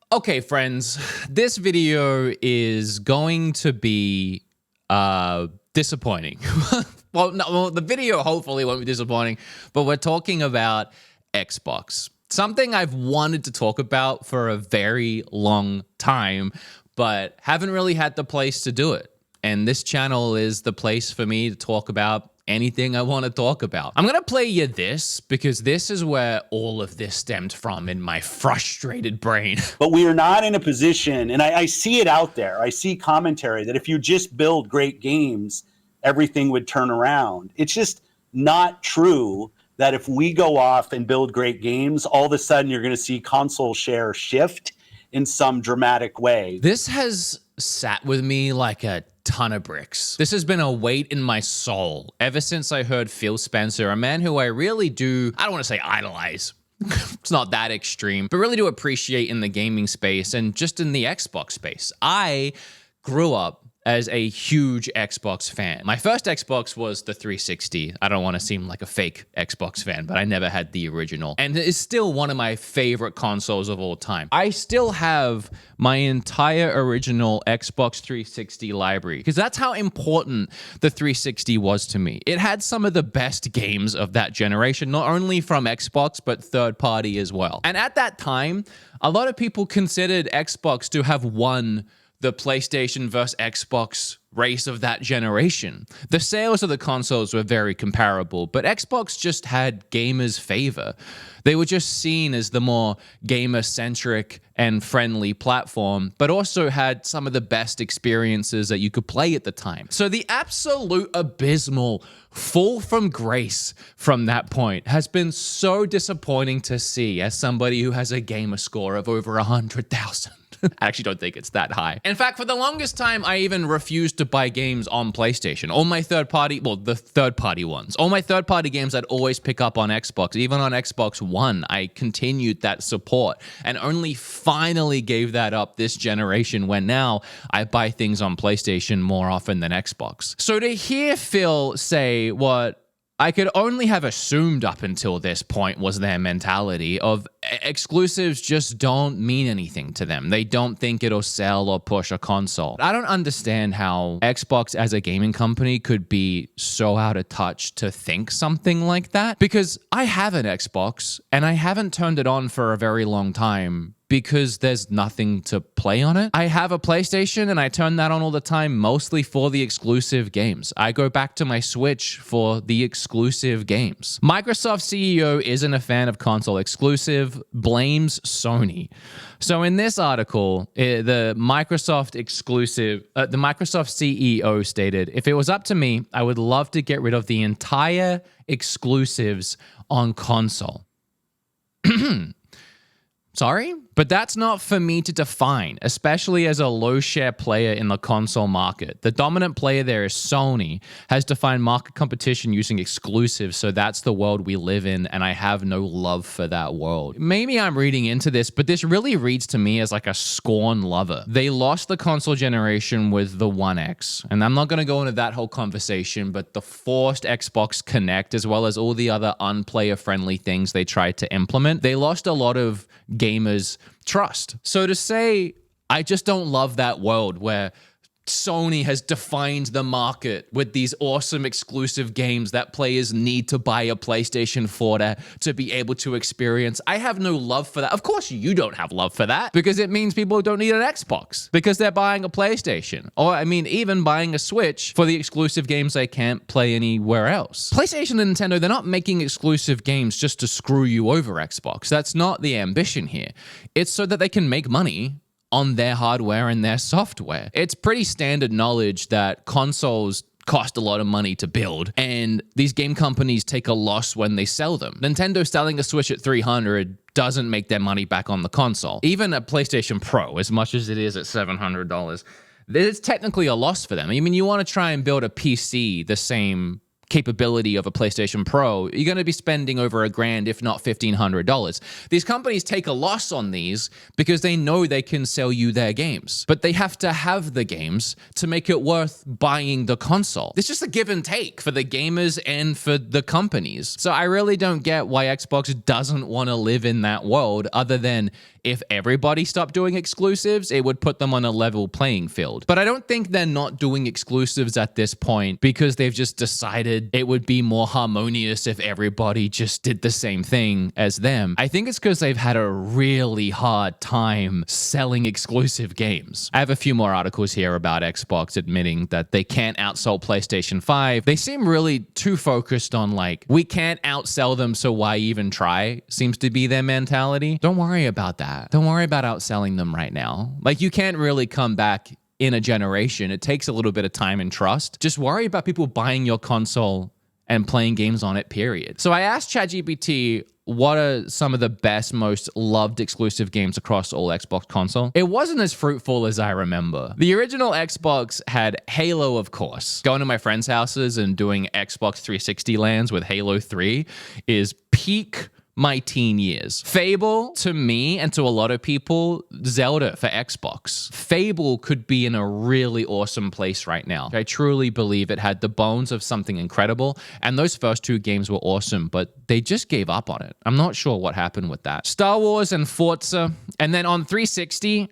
Okay, friends, this video is going to be disappointing. Well, the video hopefully won't be disappointing, but we're talking about Xbox. Something I've wanted to talk about for a very long time, but haven't really had the place to do it. And this channel is the place for me to talk about anything I want to talk about. I'm gonna play you this because this is where all of this stemmed from in my frustrated brain. But we are not in a position, and I see it out there, I see commentary that if you just build great games, everything would turn around. It's just not true that if we go off and build great games, all of a sudden you're gonna see console share shift in some dramatic way. This has sat with me like a ton of bricks. This has been a weight in my soul ever since I heard Phil Spencer, a man who I really do, I don't want to say idolize. It's not that extreme, but really do appreciate in the gaming space and just in the Xbox space. I grew up as a huge Xbox fan. My first Xbox was the 360. I don't want to seem like a fake Xbox fan, but I never had the original. And it is still one of my favorite consoles of all time. I still have my entire original Xbox 360 library because that's how important the 360 was to me. It had some of the best games of that generation, not only from Xbox, but third party as well. And at that time, a lot of people considered Xbox to have won the PlayStation versus Xbox race of that generation. The sales of the consoles were very comparable, but Xbox just had gamers' favor. They were just seen as the more gamer-centric and friendly platform, but also had some of the best experiences that you could play at the time. So the absolute abysmal fall from grace from that point has been so disappointing to see as somebody who has a gamer score of over 100,000. I actually don't think it's that high. In fact, for the longest time, I even refused to buy games on PlayStation. All my third-party, well, the third-party ones. All my third-party games I'd always pick up on Xbox. Even on Xbox One, I continued that support and only finally gave that up this generation when now I buy things on PlayStation more often than Xbox. So to hear Phil say what I could only have assumed up until this point was their mentality of exclusives just don't mean anything to them. They don't think it'll sell or push a console. I don't understand how Xbox as a gaming company could be so out of touch to think something like that, because I have an Xbox and I haven't turned it on for a very long time because there's nothing to play on it. I have a PlayStation and I turn that on all the time, mostly for the exclusive games. I go back to my Switch for the exclusive games. Microsoft CEO isn't a fan of console exclusive, blames Sony. So in this article, the Microsoft CEO stated, "If it was up to me, I would love to get rid of the entire exclusives on console." Sorry? But that's not for me to define, especially as a low-share player in the console market. The dominant player there is Sony, has defined market competition using exclusives, so that's the world we live in, and I have no love for that world. Maybe I'm reading into this, but this really reads to me as like a scorn lover. They lost the console generation with the One X, and I'm not going to go into that whole conversation, but the forced Xbox Connect, as well as all the other unplayer-friendly things they tried to implement, they lost a lot of gamers' trust. So to say, I just don't love that world where Sony has defined the market with these awesome exclusive games that players need to buy a PlayStation 4 to be able to experience. I have no love for that. Of course, you don't have love for that because it means people don't need an Xbox because they're buying a PlayStation. Or, I mean, even buying a Switch for the exclusive games they can't play anywhere else. PlayStation and Nintendo, they're not making exclusive games just to screw you over Xbox. That's not the ambition here. It's so that they can make money on their hardware and their software. It's pretty standard knowledge that consoles cost a lot of money to build, and these game companies take a loss when they sell them. Nintendo selling a Switch at $300 doesn't make their money back on the console. Even a PlayStation Pro, as much as it is at $700, it's technically a loss for them. I mean, you want to try and build a PC the same capability of a PlayStation Pro, you're going to be spending over $1,000, if not $1,500. These companies take a loss on these because they know they can sell you their games, but they have to have the games to make it worth buying the console. It's just a give and take for the gamers and for the companies. So I really don't get why Xbox doesn't want to live in that world other than if everybody stopped doing exclusives, it would put them on a level playing field. But I don't think they're not doing exclusives at this point because they've just decided it would be more harmonious if everybody just did the same thing as them. I think it's because they've had a really hard time selling exclusive games. I have a few more articles here about Xbox admitting that they can't outsell PlayStation 5. They seem really too focused on like, we can't outsell them, so why even try? Seems to be their mentality. Don't worry about that. Don't worry about outselling them right now. Like, you can't really come back in a generation. It takes a little bit of time and trust. Just worry about people buying your console and playing games on it, period. So I asked ChatGPT, what are some of the best, most loved exclusive games across all Xbox console? It wasn't as fruitful as I remember. The original Xbox had Halo, of course. Going to my friends' houses and doing Xbox 360 lands with Halo 3 is peak my teen years. Fable, to me and to a lot of people, Zelda for Xbox. Fable could be in a really awesome place right now. I truly believe it had the bones of something incredible, and those first two games were awesome, but they just gave up on it. I'm not sure what happened with that. Star Wars and Forza, and then on 360,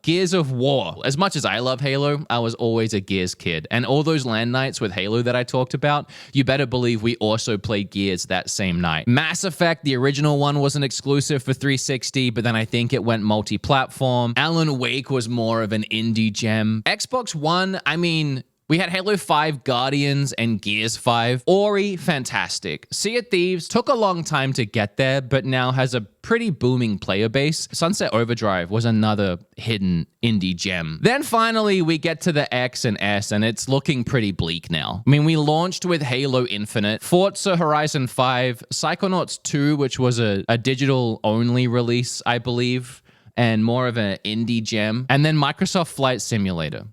Gears of War. As much as I love Halo, I was always a Gears kid, and all those LAN nights with Halo that I talked about, you better believe we also played Gears that same night. Mass Effect, the original one, was an exclusive for 360, but then I think it went multi-platform. Alan Wake was more of an indie gem. Xbox One, I mean, we had Halo 5, Guardians, and Gears 5. Ori, fantastic. Sea of Thieves took a long time to get there, but now has a pretty booming player base. Sunset Overdrive was another hidden indie gem. Then finally, we get to the X and S, and it's looking pretty bleak now. I mean, we launched with Halo Infinite, Forza Horizon 5, Psychonauts 2, which was a digital-only release, I believe, and more of an indie gem, and then Microsoft Flight Simulator.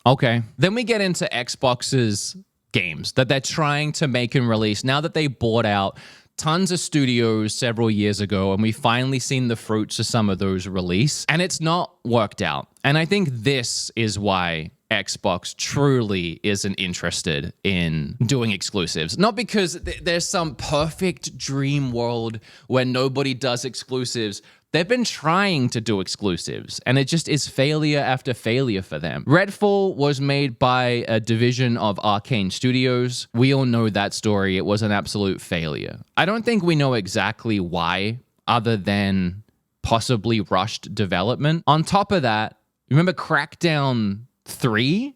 Okay. Then we get into Xbox's games that they're trying to make and release now that they bought out tons of studios several years ago, and we've finally seen the fruits of some of those release, and it's not worked out. And I think this is why Xbox truly isn't interested in doing exclusives. Not because there's some perfect dream world where nobody does exclusives. They've been trying to do exclusives, and it just is failure after failure for them. Redfall was made by a division of Arcane Studios. We all know that story. It was an absolute failure. I don't think we know exactly why, other than possibly rushed development. On top of that, remember Crackdown 3,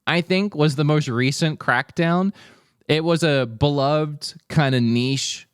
I think, was the most recent Crackdown. It was a beloved kind of niche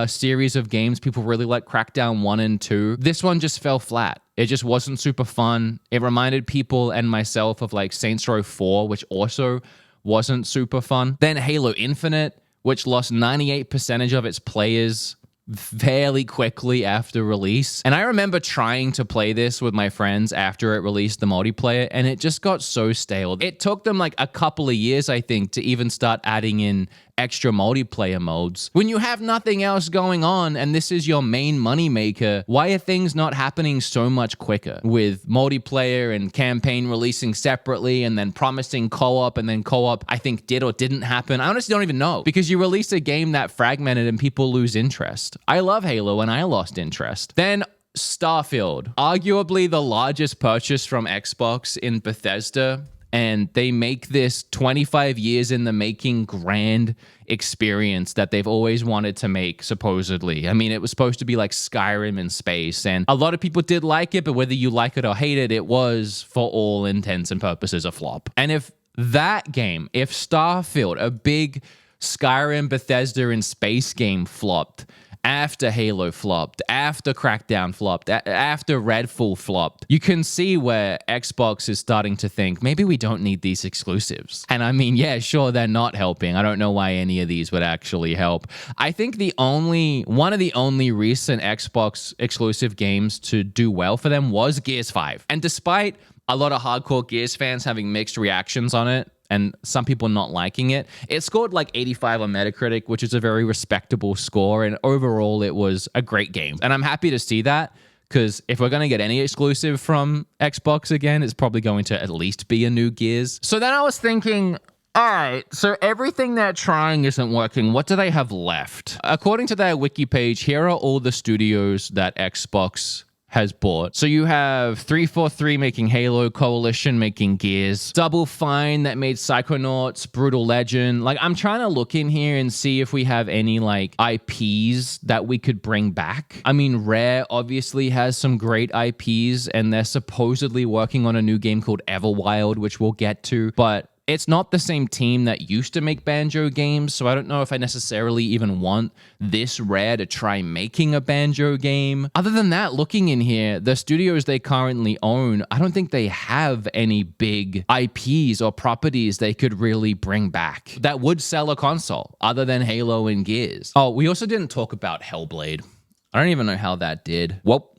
series of games. People really like Crackdown 1 and 2. This one just fell flat. It just wasn't super fun. It reminded people and myself of like Saints Row 4, which also wasn't super fun. Then Halo Infinite, which lost 98% of its players fairly quickly after release. And I remember trying to play this with my friends after it released the multiplayer, and it just got so stale. It took them like a couple of years, I think, to even start adding in extra multiplayer modes. When you have nothing else going on and this is your main moneymaker, why are things not happening so much quicker? With multiplayer and campaign releasing separately and then promising co-op, and then co-op I think did or didn't happen. I honestly don't even know, because you release a game that fragmented and people lose interest. I love Halo and I lost interest. Then Starfield, arguably the largest purchase from Xbox in Bethesda, and they make this 25 years in the making grand experience that they've always wanted to make, supposedly. I mean, it was supposed to be like Skyrim in space, and a lot of people did like it, but whether you like it or hate it, it was, for all intents and purposes, a flop. And if that game, if Starfield, a big Skyrim Bethesda in space game, flopped, after Halo flopped, after Crackdown flopped, after Redfall flopped, you can see where Xbox is starting to think, maybe we don't need these exclusives. And I mean, yeah, sure, they're not helping. I don't know why any of these would actually help. I think one of the only recent Xbox exclusive games to do well for them was Gears 5. And despite a lot of hardcore Gears fans having mixed reactions on it, and some people not liking it, it scored like 85 on Metacritic, which is a very respectable score, and overall it was a great game. And I'm happy to see that, because if we're going to get any exclusive from Xbox again, it's probably going to at least be a new Gears. So then I was thinking, All right, so everything they're trying isn't working. What do they have left? According to their wiki page, here are all the studios that Xbox has bought. So you have 343 making Halo, Coalition making Gears, Double Fine that made Psychonauts, Brutal Legend. Like, I'm trying to look in here and see if we have any like IPs that we could bring back. I mean, Rare obviously has some great IPs, and they're supposedly working on a new game called Everwild, which we'll get to, but it's not the same team that used to make Banjo games, so I don't know if I necessarily even want this Rare to try making a Banjo game. Other than that, looking in here, the studios they currently own, I don't think they have any big IPs or properties they could really bring back that would sell a console, other than Halo and Gears. Oh, we also didn't talk about Hellblade. I don't even know how that did. Well,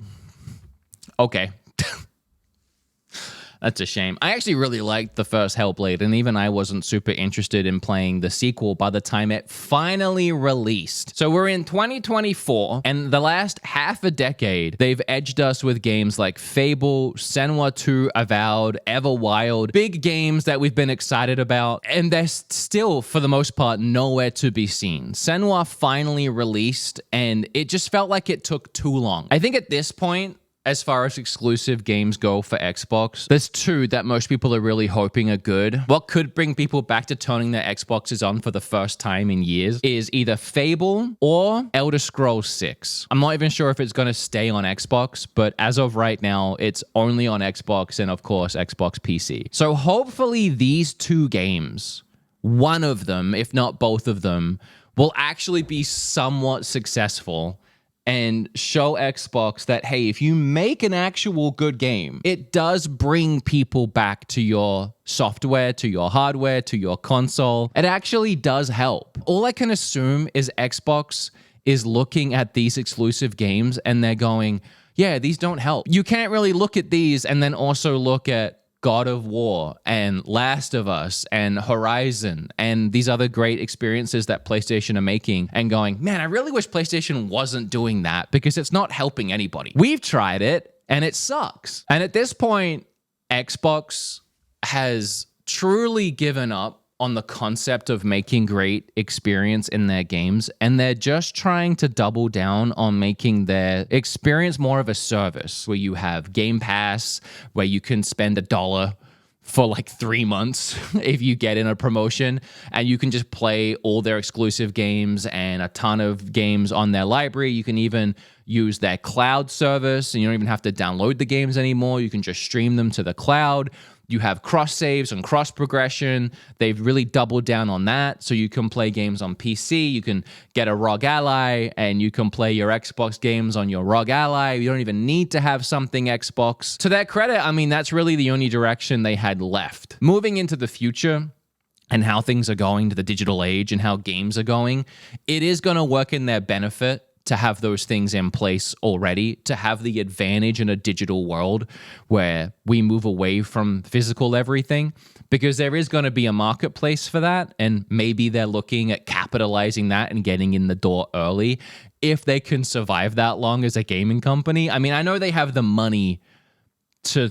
okay. That's a shame. I actually really liked the first Hellblade, and even I wasn't super interested in playing the sequel by the time it finally released. So we're in 2024, and the last half a decade, they've edged us with games like Fable, Senua 2, Avowed, Everwild, big games that we've been excited about, and they're still, for the most part, nowhere to be seen. Senua finally released, and it just felt like it took too long. I think at this point, as far as exclusive games go for Xbox, there's two that most people are really hoping are good. What could bring people back to turning their Xboxes on for the first time in years is either Fable or Elder Scrolls 6. I'm not even sure if it's going to stay on Xbox, but as of right now, it's only on Xbox and, of course, Xbox PC. So hopefully these two games, one of them, if not both of them, will actually be somewhat successful and show Xbox that, hey, if you make an actual good game, it does bring people back to your software, to your hardware, to your console. It actually does help. All I can assume is Xbox is looking at these exclusive games and they're going, yeah, these don't help. You can't really look at these and then also look at God of War and Last of Us and Horizon and these other great experiences that PlayStation are making and going, man, I really wish PlayStation wasn't doing that because it's not helping anybody. We've tried it and it sucks. And at this point, Xbox has truly given up on the concept of making great experience in their games, and they're just trying to double down on making their experience more of a service where you have Game Pass, where you can spend $1 for like 3 months if you get in a promotion, and you can just play all their exclusive games and a ton of games on their library. You can even use their cloud service, and you don't even have to download the games anymore. You can just stream them to the cloud. You have cross saves and cross progression. They've really doubled down on that. So you can play games on PC. You can get a ROG Ally and you can play your Xbox games on your ROG Ally. You don't even need to have something Xbox. To their credit, I mean, that's really the only direction they had left. Moving into the future and how things are going to the digital age and how games are going, it is going to work in their benefit to have those things in place already, to have the advantage in a digital world where we move away from physical everything, because there is going to be a marketplace for that, and maybe they're looking at capitalizing that and getting in the door early if they can survive that long as a gaming company. I mean, I know they have the money to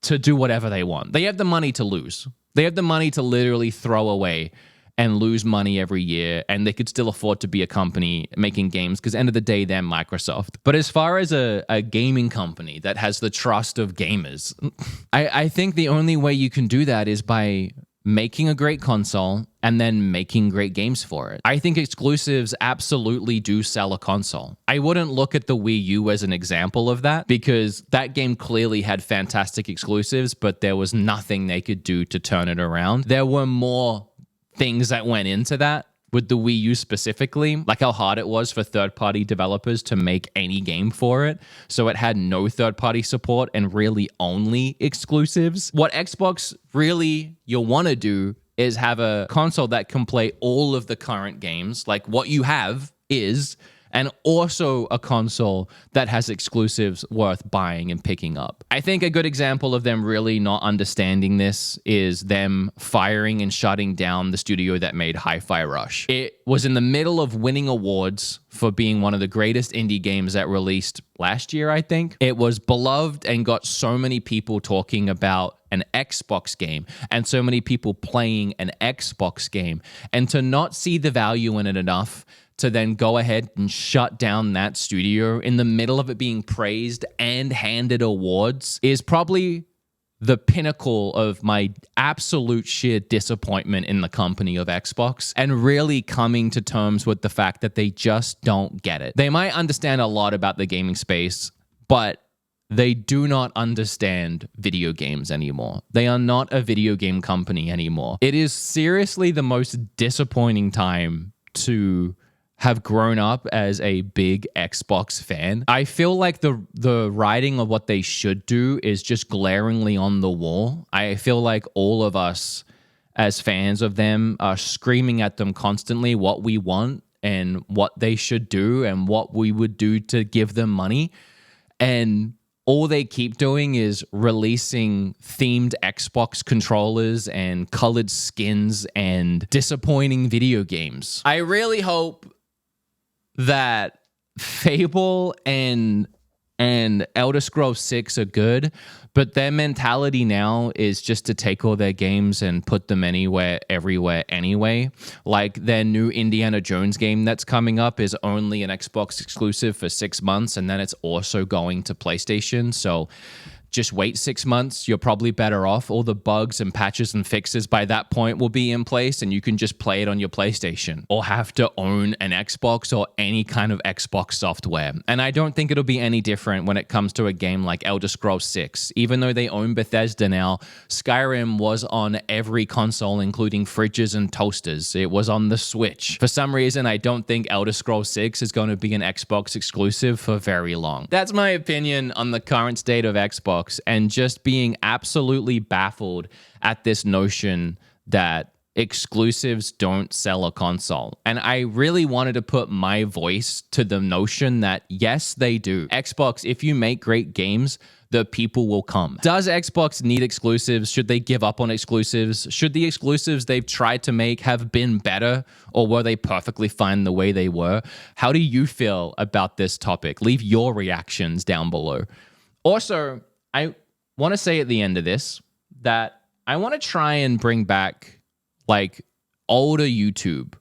do whatever they want. They have the money to lose. They have the money to literally throw away and lose money every year, and they could still afford to be a company making games because, end of the day, they're Microsoft. But as far as a gaming company that has the trust of gamers, I think the only way you can do that is by making a great console and then making great games for it. I think exclusives absolutely do sell a console. I wouldn't look at the Wii U as an example of that because that game clearly had fantastic exclusives, but there was nothing they could do to turn it around. There were more things that went into that with the Wii U specifically, like how hard it was for third-party developers to make any game for it. So it had no third-party support and really only exclusives. What Xbox really you'll want to do is have a console that can play all of the current games, like what you have is, and also a console that has exclusives worth buying and picking up. I think a good example of them really not understanding this is them firing and shutting down the studio that made Hi-Fi Rush. It was in the middle of winning awards for being one of the greatest indie games that released last year, I think. It was beloved and got so many people talking about an Xbox game and so many people playing an Xbox game. And to not see the value in it enough to then go ahead and shut down that studio in the middle of it being praised and handed awards is probably the pinnacle of my absolute sheer disappointment in the company of Xbox, and really coming to terms with the fact that they just don't get it. They might understand a lot about the gaming space, but they do not understand video games anymore. They are not a video game company anymore. It is seriously the most disappointing time to have grown up as a big Xbox fan. I feel like the writing of what they should do is just glaringly on the wall. I feel like all of us as fans of them are screaming at them constantly what we want and what they should do and what we would do to give them money. And all they keep doing is releasing themed Xbox controllers and colored skins and disappointing video games. I really hope that Fable and Elder Scrolls 6 are good, but their mentality now is just to take all their games and put them anywhere, everywhere, anyway. Like their new Indiana Jones game that's coming up is only an Xbox exclusive for 6 months, and then it's also going to PlayStation. So just wait 6 months. You're probably better off. All the bugs and patches and fixes by that point will be in place, and you can just play it on your PlayStation or have to own an Xbox or any kind of Xbox software. And I don't think it'll be any different when it comes to a game like Elder Scrolls 6. Even though they own Bethesda now, Skyrim was on every console, including fridges and toasters. It was on the Switch. For some reason, I don't think Elder Scrolls 6 is going to be an Xbox exclusive for very long. That's my opinion on the current state of Xbox, and just being absolutely baffled at this notion that exclusives don't sell a console. And I really wanted to put my voice to the notion that yes, they do. Xbox, if you make great games, the people will come. Does Xbox need exclusives? Should they give up on exclusives? Should the exclusives they've tried to make have been better, or were they perfectly fine the way they were? How do you feel about this topic? Leave your reactions down below. Also, I want to say at the end of this that I want to try and bring back like older YouTube.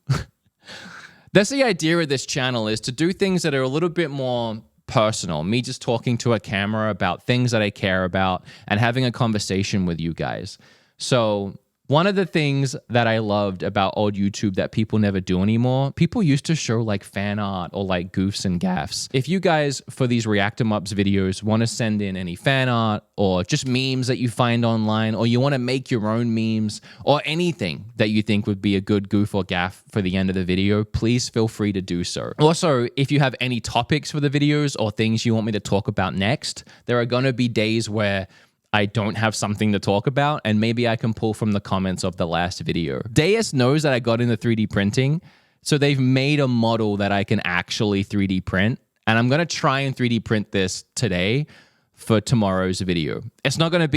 That's the idea of this channel, is to do things that are a little bit more personal. Me just talking to a camera about things that I care about and having a conversation with you guys. So one of the things that I loved about old YouTube that people never do anymore, people used to show like fan art or like goofs and gaffs. If you guys, for these React 'em Ups videos, want to send in any fan art or just memes that you find online, or you want to make your own memes or anything that you think would be a good goof or gaff for the end of the video, please feel free to do so. Also, if you have any topics for the videos or things you want me to talk about next, there are going to be days where I don't have something to talk about, and maybe I can pull from the comments of the last video. Deus knows that I got into 3D printing, so they've made a model that I can actually 3D print, and I'm going to try and 3D print this today for tomorrow's video. It's going to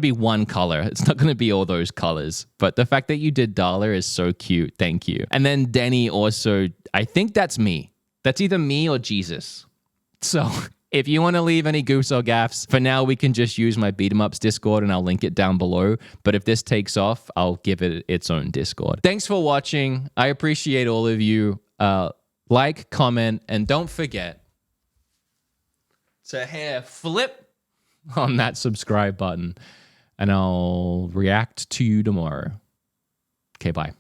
be one color. It's not going to be all those colors, but the fact that you did dollar is so cute. Thank you. And then Denny also, I think that's me. That's either me or Jesus. So if you want to leave any goofs or gaffs, for now we can just use my Beat 'em Ups Discord, and I'll link it down below. But if this takes off, I'll give it its own Discord. Thanks for watching. I appreciate all of you. Like, comment, and don't forget to flip on that subscribe button, and I'll react to you tomorrow. Okay, bye.